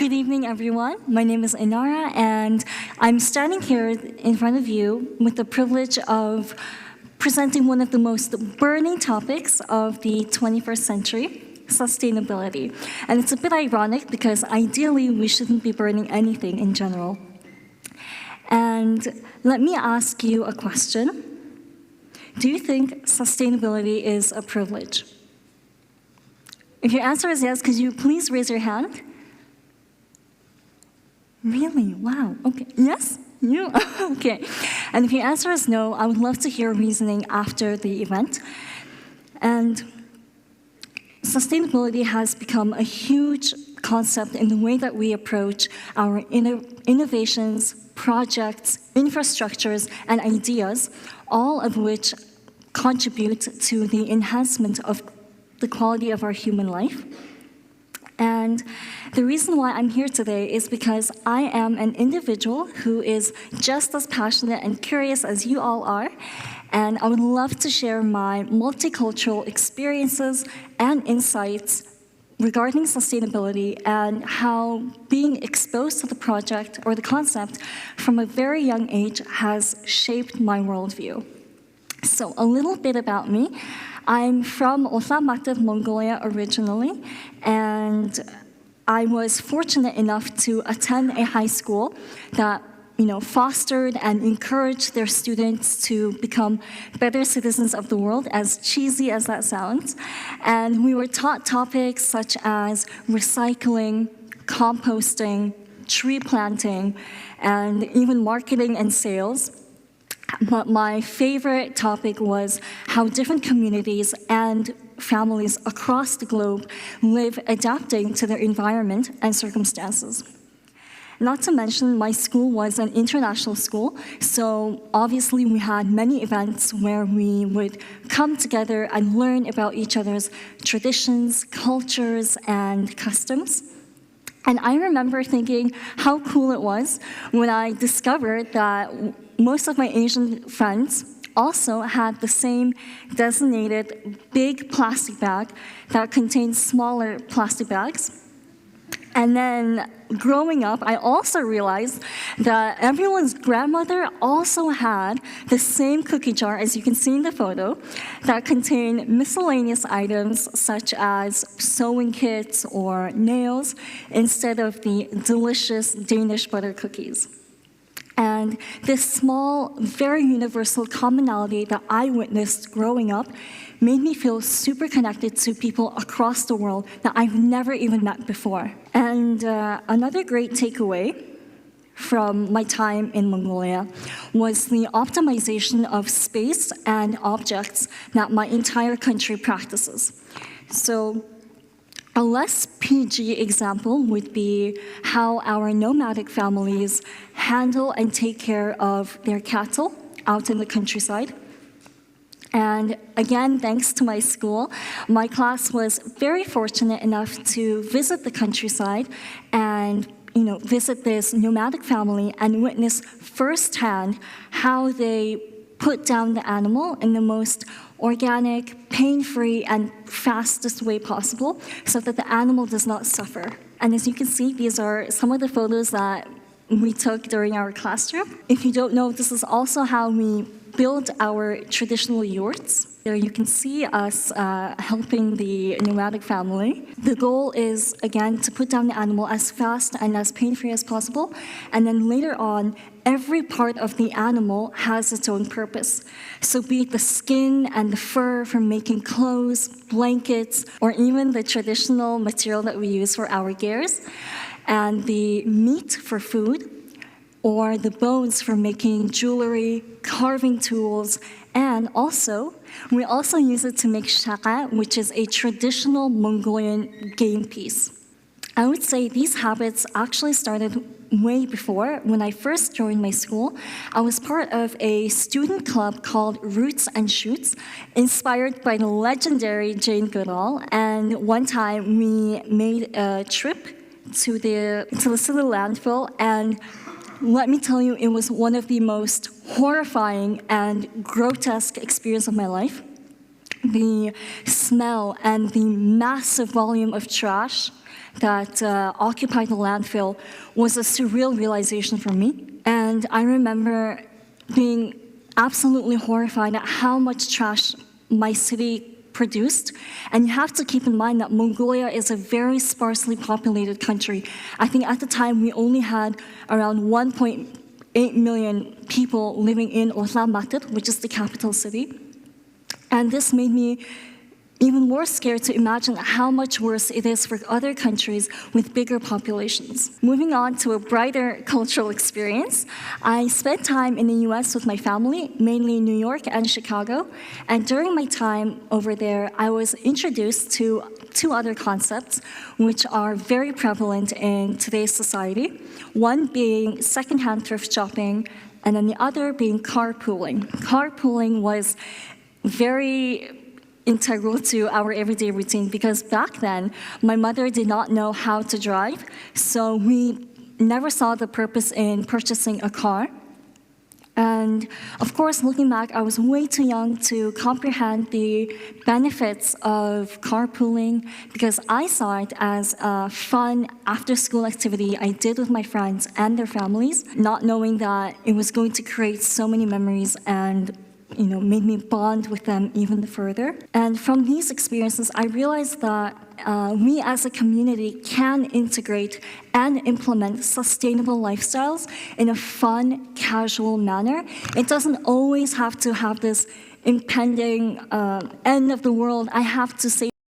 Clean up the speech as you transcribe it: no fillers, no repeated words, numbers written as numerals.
Good evening, everyone. My name is Inara, and I'm standing here in front of you with the privilege of presenting one of the most burning topics of the 21st century, sustainability. And it's a bit ironic because ideally we shouldn't be burning anything in general. And let me ask you a question. Do you think sustainability is a privilege? If your answer is yes, could you please raise your hand? Really? Wow. Okay. Yes? You? Okay. And if your answer is no, I would love to hear reasoning after the event. And sustainability has become a huge concept in the way that we approach our innovations, projects, infrastructures, and ideas, all of which contribute to the enhancement of the quality of our human life. And the reason why I'm here today is because I am an individual who is just as passionate and curious as you all are, and I would love to share my multicultural experiences and insights regarding sustainability and how being exposed to the project or the concept from a very young age has shaped my worldview. So a little bit about me. I'm from Ulsan, Mongolia originally, and I was fortunate enough to attend a high school that fostered and encouraged their students to become better citizens of the world, as cheesy as that sounds. And we were taught topics such as recycling, composting, tree planting, and even marketing and sales. But my favorite topic was how different communities and families across the globe live adapting to their environment and circumstances. Not to mention, my school was an international school, so obviously we had many events where we would come together and learn about each other's traditions, cultures, and customs. And I remember thinking how cool it was when I discovered that most of my Asian friends also had the same designated big plastic bag that contained smaller plastic bags. And then growing up, I also realized that everyone's grandmother also had the same cookie jar, as you can see in the photo, that contained miscellaneous items such as sewing kits or nails instead of the delicious Danish butter cookies. And this small, very universal commonality that I witnessed growing up made me feel super connected to people across the world that I've never even met before. And another great takeaway from my time in Mongolia was the optimization of space and objects that my entire country practices. So a less PG example would be how our nomadic families handle and take care of their cattle out in the countryside. And again, thanks to my school, my class was very fortunate enough to visit the countryside and visit this nomadic family and witness firsthand how they put down the animal in the most organic, pain-free, and fastest way possible so that the animal does not suffer. And as you can see, these are some of the photos that we took during our class trip. If you don't know, this is also how we build our traditional yurts. There you can see us helping the nomadic family. The goal is, again, to put down the animal as fast and as pain-free as possible. And then later on, every part of the animal has its own purpose. So be it the skin and the fur for making clothes, blankets, or even the traditional material that we use for our gears, and the meat for food, or the bones for making jewelry, carving tools, and we also use it to make shaka, which is a traditional Mongolian game piece. I would say these habits actually started way before. When I first joined my school, I was part of a student club called Roots and Shoots, inspired by the legendary Jane Goodall. And one time we made a trip to the city landfill, and let me tell you, it was one of the most horrifying and grotesque experiences of my life. The smell and the massive volume of trash that occupied the landfill was a surreal realization for me. And I remember being absolutely horrified at how much trash my city produced. And you have to keep in mind that Mongolia is a very sparsely populated country. I think at the time we only had around 1.8 million people living in Ulaanbaatar, which is the capital city. And this made me even more scared to imagine how much worse it is for other countries with bigger populations. Moving on to a brighter cultural experience, I spent time in the US with my family, mainly in New York and Chicago. And during my time over there, I was introduced to two other concepts which are very prevalent in today's society. One being secondhand thrift shopping, and then the other being carpooling. Carpooling was very integral to our everyday routine because back then, my mother did not know how to drive, so we never saw the purpose in purchasing a car. And of course, looking back, I was way too young to comprehend the benefits of carpooling because I saw it as a fun after-school activity I did with my friends and their families, not knowing that it was going to create so many memories and made me bond with them even further. And from these experiences, I realized that we as a community can integrate and implement sustainable lifestyles in a fun, casual manner. It doesn't always have to have this impending end of the world. I have to say